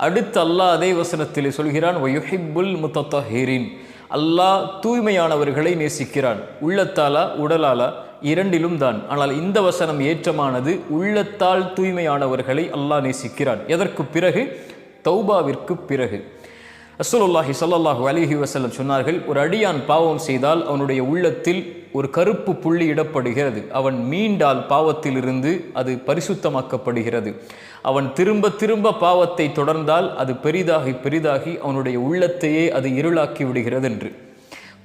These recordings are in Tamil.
அடுத்து அல்லாஹ் அதே வசனத்திலே சொல்கிறான், வயுஹிப்புல் முத்தத்தஹிரின், அல்லாஹ் தூய்மையானவர்களை நேசிக்கிறான். உள்ளத்தாலா உடலாலா இரண்டிலும் தான். ஆனால் இந்த வசனம் ஏற்றமானது, உள்ளத்தால் தூய்மையானவர்களை அல்லாஹ் நேசிக்கிறான். எதற்கு பிறகு? தௌபாவிற்கு பிறகு. ரசூலுல்லாஹி ஸல்லல்லாஹு அலைஹி வஸல்லம் சொன்னார்கள், ஒரு அடியான் பாவம் செய்தால் அவனுடைய உள்ளத்தில் ஒரு கருப்பு புள்ளி இடப்படுகிறது. அவன் மீண்டால் பாவத்திலிருந்து அது பரிசுத்தமாக்கப்படுகிறது. அவன் திரும்ப திரும்ப பாவத்தை தொடர்ந்தால் அது பெரிதாகி பெரிதாகி அவனுடைய உள்ளத்தையே அது இருளாக்கி விடுகிறது என்று.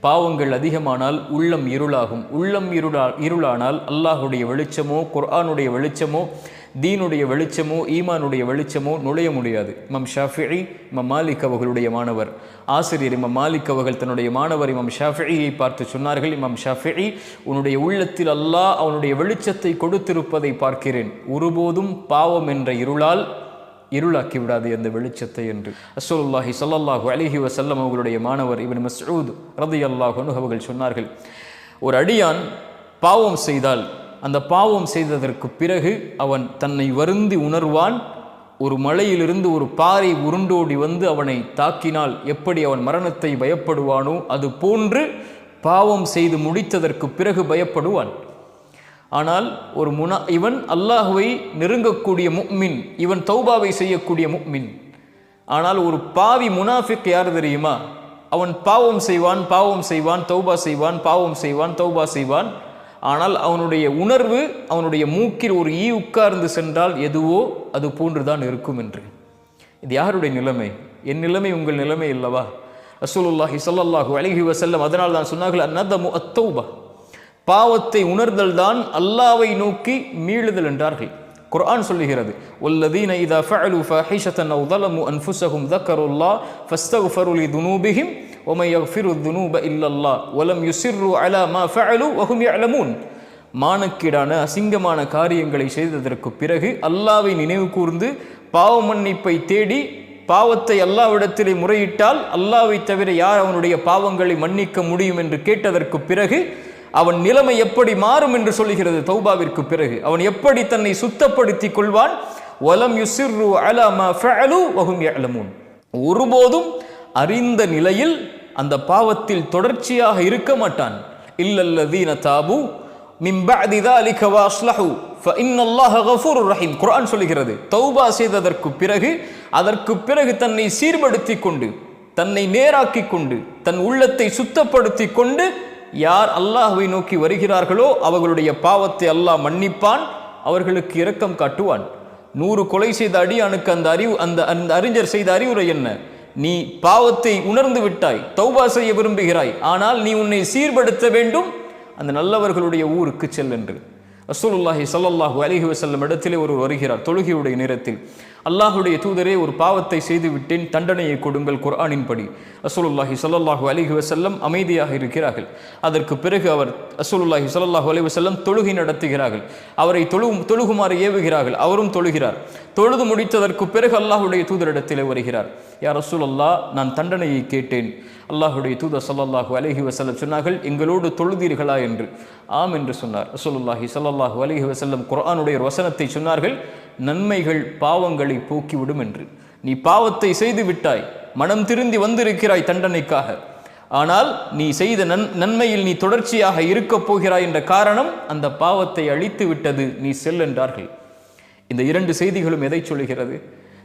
பாவங்கள் அதிகமானால் உள்ளம் இருளாகும். உள்ளம் இருளானால் அல்லாஹுடைய வெளிச்சமோ, குர்ஆனுடைய வெளிச்சமோ, தீனுடைய வெளிச்சமோ, ஈமானுடைய வெளிச்சமோ நுழைய முடியாது. இமாம் ஷாஃபிஈ, இமாம் மாலிக் அவர்களுடைய மாணவர் ஆசிரியர் இமாம் மாலிக் அவர்கள் தன்னுடைய மாணவர் இமாம் ஷாஃபிஈயை பார்த்து சொன்னார்கள், இமாம் ஷாஃபிஈ, உன்னுடைய உள்ளத்தில் அல்லாஹ் அவனுடைய வெளிச்சத்தை கொடுத்திருப்பதை பார்க்கிறேன். ஒருபோதும் பாவம் என்ற இருளால் இருளாக்கி விடாது அந்த வெளிச்சத்தை என்று. ரசூலுல்லாஹி ஸல்லல்லாஹு அலைஹி வஸல்லம் அவர்களுடைய மாணவர் இப்னு மஸ்ஊத் ரலியல்லாஹு அன்ஹு அவர்கள் சொன்னார்கள், ஒரு அடியான் பாவம் செய்தால் அந்த பாவம் செய்ததற்கு பிறகு அவன் தன்னை வருந்தி உணர்வான். ஒரு மலையிலிருந்து ஒரு பாறை உருண்டோடி வந்து அவனை தாக்கினால் எப்படி அவன் மரணத்தை பயப்படுவானோ அது போன்று பாவம் செய்து முடித்ததற்கு பிறகு பயப்படுவான். ஆனால் இவன் அல்லாஹுவை நெருங்கக்கூடிய முஃமின், இவன் தௌபாவை செய்யக்கூடிய முஃமின். ஆனால் ஒரு பாவி முனாஃபிக் யார் தெரியுமா? அவன் பாவம் செய்வான், பாவம் செய்வான், தௌபா செய்வான், பாவம் செய்வான், தௌபா செய்வான். ஆனால் அவனுடைய உணர்வு, அவனுடைய மூக்கில் ஒரு ஈ உட்கார்ந்து சென்றால் எதுவோ அது போன்றுதான் இருக்கும் என்று. இது யாருடைய நிலைமை? என் நிலைமை உங்கள் நிலைமை இல்லவா? ரசூலுல்லாஹி ஸல்லல்லாஹு அலைஹி வஸல்லம் அதனால் தான் சொன்னார்கள், அந்நதமு அத்தௌபா, பாவத்தை உணர்தல் தான் அல்லாஹ்வை நோக்கி மீளுதல் என்றார்கள். குர்ஆன் சொல்லுகிறது, வல்லதீன இதா ஃபஅலு ஃபாஹிஷத்தன் அவ் ஸலமு அன்ஃபுஸஹும் ذكروا فاستغفروا لذنوبهم ومن يغفر الذنوب الا الله ولم يصروا على ما فعلوا وهم يعلمون. மானக்கீடான அசிங்கமான காரியங்களை செய்ததற்கு பிறகு அல்லாஹ்வை நினைவு கூர்ந்து பாவ மன்னிப்பை தேடி பாவத்தை அல்லாஹ்விடத்திலே முறையிட்டால் அல்லாஹ்வை தவிர யார் அவனுடைய பாவங்களை மன்னிக்க முடியும் என்று கேட்டதற்கு பிறகு அவன் நிலைமை எப்படி மாறும் என்று சொல்லுகிறது. தௌபாவிற்கு பிறகு அவன் எப்படி தன்னை சுத்தப்படுத்திக் கொள்வான்? வலம் யுசிர்ரு அலா மா ஃபஅலு வஹும் யஅலமூன். ஒருபோதும் அறிந்த நிலையில் அந்த பாவத்தில் தொடர்ச்சியாக இருக்க மாட்டான். இல்லல்லதீன தாபு மின் பஅதி ذلك வஅஸ்லஹு ஃபஇன்னல்லாஹ கஃபூருர் ரஹீம். குர்ஆன் சொல்லுகிறது, தௌபா செய்ததற்கு பிறகு அதற்கு பிறகு தன்னை சீர்படுத்திக் கொண்டு, தன்னை நேராக்கிக் கொண்டு, தன் உள்ளத்தை சுத்தப்படுத்திக் கொண்டு யார் அல்லாஹ்வை நோக்கி வருகிறார்களோ அவர்களுடைய பாவத்தை அல்லாஹ் மன்னிப்பான், அவர்களுக்கு இரக்கம் காட்டுவான். 100 கொலை செய்த அடியானுக்கு அந்த அறிஞர் செய்த அறிவுரை என்ன? நீ பாவத்தை உணர்ந்து விட்டாய், தௌபா செய்ய விரும்புகிறாய், ஆனால் நீ உன்னை சீர்படுத்த வேண்டும், அந்த நல்லவர்களுடைய ஊருக்கு செல் என்று. ரசூலுல்லாஹி ஸல்லல்லாஹு அலைஹி வஸல்லம் இடத்திலே ஒருவர் வருகிறார் தொழுகையுடைய நேரத்தில். அல்லாஹுடைய தூதரே, ஒரு பாவத்தை செய்து விட்டேன், தண்டனையை கொடுங்கள் குர்ஆனின் படி. ரசூலுல்லாஹி ஸல்லல்லாஹு அலைஹி வஸல்லம் அமைதியாக இருக்கிறார்கள். அதற்கு பிறகு அவர் ரசூலுல்லாஹி ஸல்லல்லாஹு அலைஹி வஸல்லம் தொழுகை நடத்துகிறார்கள். அவரை தொழுகுமாறு ஏவுகிறார்கள். அவரும் தொழுகிறார். தொழுது முடித்ததற்கு பிறகு அல்லாஹுடைய தூதரிடத்திலே வருகிறார். யா ரசூலல்லாஹ், நான் தண்டனையை கேட்டேன். அல்லாஹுடைய தூதர் ஸல்லல்லாஹு அலைஹி வஸல்லம் சொன்னார்கள், எங்களோடு தொழுதீர்களா என்று. ஆம் என்று சொன்னார். ரசூலுல்லாஹி ஸல்லல்லாஹு அலைஹி வஸல்லம் குர்ஆனுடைய ஒரு வசனத்தை சொன்னார்கள், நன்மைகள் பாவங்களை போக்கிவிடும் என்று. நீ பாவத்தை செய்து விட்டாய், மனம் திருந்தி வந்திருக்கிறாய் தண்டனைக்காக, ஆனால் நீ செய்த நன்மையில் நீ தொடர்ச்சியாக இருக்கப் போகிறாய் என்ற காரணம் அந்த பாவத்தை அழித்து விட்டது, நீ செல் என்றார்கள். இந்த 2 செய்திகளும் எதை சொல்லுகிறது?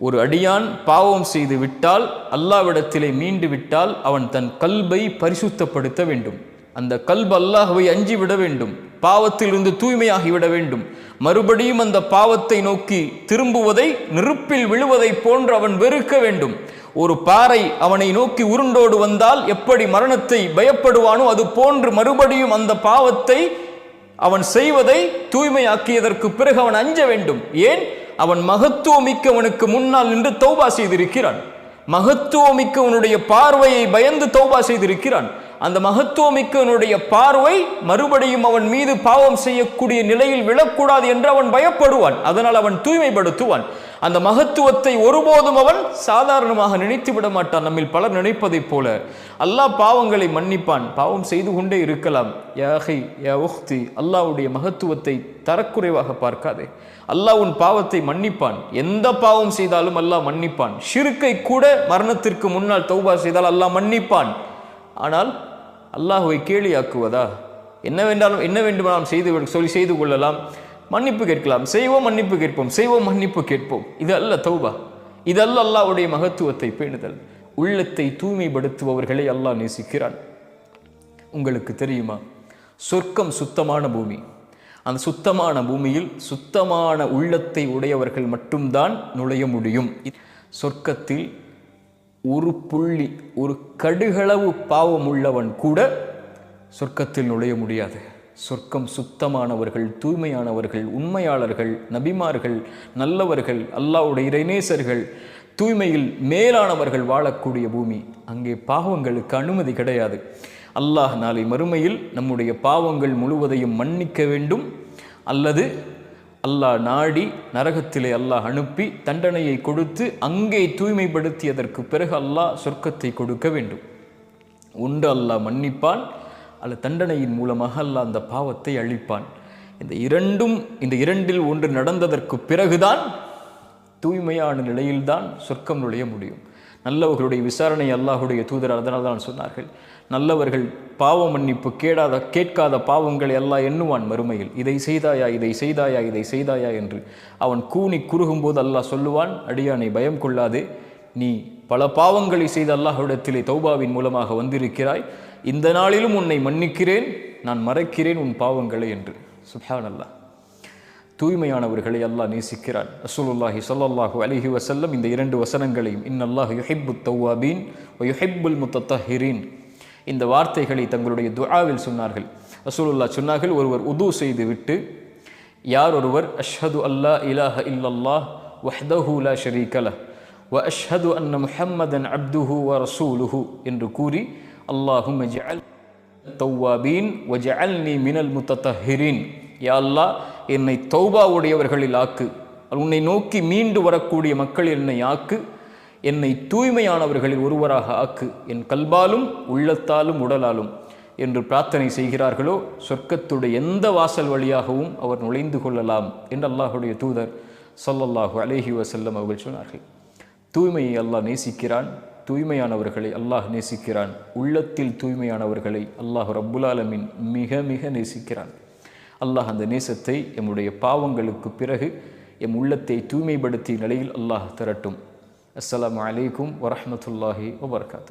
ஒரு அடியான் பாவம் செய்து விட்டால், அல்லாஹ்விடத்திலே மீண்டு விட்டால், அவன் தன் கல்பை பரிசுத்தப்படுத்த வேண்டும். அந்த கல்பு அல்லாஹ்வை அஞ்சி விட வேண்டும், பாவத்திலிருந்து தூய்மையாகி விட வேண்டும். மறுபடியும் அந்த பாவத்தை நோக்கி திரும்புவதை, நெருப்பில் விழுவதை போன்று அவன் வெறுக்க வேண்டும். ஒரு பாறை அவனை நோக்கி உருண்டோடு வந்தால் எப்படி மரணத்தை பயப்படுவானோ அது போன்று மறுபடியும் அந்த பாவத்தை அவன் செய்வதை தூய்மையாக்கியதற்கு பிறகு அவன் அஞ்ச வேண்டும். ஏன்? அவன் மகத்துவமிக்கவனுக்கு முன்னால் நின்று தௌபா செய்திருக்கிறான். மகத்துவமிக்கவனுடைய பார்வையை பயந்து தௌபா செய்திருக்கிறான். அந்த மகத்துவமிக்கவனுடைய பார்வை மறுபடியும் அவன் மீது பாவம் செய்யக்கூடிய நிலையில் விழக்கூடாது என்று அவன் பயப்படுவான். அதனால் அவன் தூய்மைப்படுத்துவான். அந்த மகத்துவத்தை ஒருபோதும் அவன் சாதாரணமாக நினைத்து விட மாட்டான். நம்மில் பலர் நினைப்பதைப் போல அல்லாஹ் பாவங்களை மன்னிப்பான், பாவம் செய்து கொண்டே இருக்கலாம். யா அஹி யா உக்தி, அல்லாஹ்வுடைய மகத்துவத்தை தரக்குறைவாக பார்க்காதே. அல்லாஹ் உன் பாவத்தை மன்னிப்பான். எந்த பாவம் செய்தாலும் அல்லாஹ் மன்னிப்பான். ஷிர்க்கை கூட மரணத்திற்கு முன்னால் தௌபா செய்தால் அல்லாஹ் மன்னிப்பான். ஆனால் அல்லாஹ்வை கேலியாக்குவதா? என்ன வேண்டுமானாலும் செய்து கொள்ளலாம், மன்னிப்பு கேட்கலாம், செய்வோம் மன்னிப்பு கேட்போம், செய்வோம் மன்னிப்பு கேட்போம். இது அல்ல தௌபா, இது அல்ல அல்லாஹ்வுடைய மகத்துவத்தை பேணுதல். உள்ளத்தை தூய்மைப்படுத்துபவர்களை அல்லாஹ் நேசிக்கிறான். உங்களுக்கு தெரியுமா, சொர்க்கம் சுத்தமான பூமி. அந்த சுத்தமான பூமியில் சுத்தமான உள்ளத்தை உடையவர்கள் மட்டும்தான் நுழைய முடியும். சொர்க்கத்தில் ஒரு புள்ளி, ஒரு கடுகளவு பாவம் உள்ளவன் கூட சொர்க்கத்தில் நுழைய முடியாது. சொர்க்கம் சுத்தமானவர்கள், தூய்மையானவர்கள், உண்மையாளர்கள், நபிமார்கள், நல்லவர்கள், அல்லாஹ்வுடைய இறைநேசர்கள், தூய்மையில் மேலானவர்கள் வாழக்கூடிய பூமி. அங்கே பாவங்களுக்கு அனுமதி கிடையாது. அல்லாஹ் நாளை மறுமையில் நம்முடைய பாவங்கள் முழுவதையும் மன்னிக்க வேண்டும், அல்லது அல்லாஹ் நாடி நரகத்திலே அல்லாஹ் அனுப்பி தண்டனையை கொடுத்து அங்கே தூய்மைப்படுத்தியதற்கு பிறகு அல்லாஹ் சொர்க்கத்தை கொடுக்க வேண்டும். ஒன்று அல்லாஹ் மன்னிப்பான், அல்ல தண்டனையின் மூலமாக அல்லாஹ் அந்த பாவத்தை அழிப்பான். இந்த இரண்டில் ஒன்று நடந்ததற்கு பிறகுதான் தூய்மையான நிலையில்தான் சொர்க்கம் நுழைய முடியும். நல்லவர்களுடைய விசாரணை அல்லாஹுடைய தூதர் அதனால் தான் சொன்னார்கள், நல்லவர்கள் பாவ மன்னிப்பு கேட்காத பாவங்களை அல்லாஹ் எண்ணுவான் மறுமையில். இதை செய்தாயா, இதை செய்தாயா, இதை செய்தாயா என்று. அவன் கூனி குறுகும்போது அல்லாஹ் சொல்லுவான், அடியானை பயம் கொள்ளாதே, நீ பல பாவங்களை செய்த அல்லாஹ்விடத்திலே தௌபாவின் மூலமாக வந்திருக்கிறாய், இந்த நாளிலும் உன்னை மன்னிக்கிறேன், நான் மறைக்கிறேன் உன் பாவங்களை என்று. சுப்ஹானல்லாஹ். தூய்மையானவர்களை அல்லாஹ் நேசிக்கிறான். ரசூலுல்லாஹி ஸல்லல்லாஹு அலைஹி வஸல்லம் இந்த இரண்டு வசனங்களையும், இன்னல்லாஹு யுஹிப்புத் தவ்வாபீன் வ யுஹிப்புல் முத்தத்தஹிரீன், இந்த வார்த்தைகளை தங்களுடைய துஆவில் சொன்னார்கள். ரசூலுல்லாஹ் சொன்னார்கள், ஒருவர் உது செய்து விட்டு யார் ஒருவர் அஷ்ஹது அல்லா இலாஹ இல்லல்லாஹ் வஹ்தஹு லா ஷரீக லஹ் வ அஷ்ஹது அன்ன முஹம்மதன் அப்துஹு வ ரசூலுஹு என்று கூறி, அல்லாஹும்ம ஜஅல் தவ்வாபீன் வ ஜஅல்னி மினல் முத்தத்தஹிரீன், யா அல்லாஹ் என்னை தௌபா உடையவர்களில் ஆக்கு, உன்னை நோக்கி மீண்டு வரக்கூடிய மக்கள் என்னை ஆக்கு, என்னை தூய்மையானவர்களில் ஒருவராக ஆக்கு, என் கல்பாலும் உள்ளத்தாலும் உடலாலும் என்று பிரார்த்தனை செய்கிறார்களோ சொர்க்கத்துடைய எந்த வாசல் வழியாகவும் அவர் நுழைந்து கொள்ளலாம் என்று அல்லாஹுடைய தூதர் ஸல்லல்லாஹு அலைஹி வஸல்லம் அவர்கள் சொன்னார்கள். தூய்மையை அல்லாஹ் நேசிக்கிறான், தூய்மையானவர்களை அல்லாஹ் நேசிக்கிறான். உள்ளத்தில் தூய்மையானவர்களை அல்லாஹ் ரப்புல் ஆலமீன் மிக மிக நேசிக்கிறான். அல்லாஹ் அந்த நேசத்தை எம்முடைய பாவங்களுக்கு பிறகு எம் உள்ளத்தை தூய்மைப்படுத்திய நிலையில் அல்லாஹ் தரட்டும். அஸ்ஸலாமு அலைக்கும் வரஹ்மத்துல்லாஹி வபரகாத்துஹு.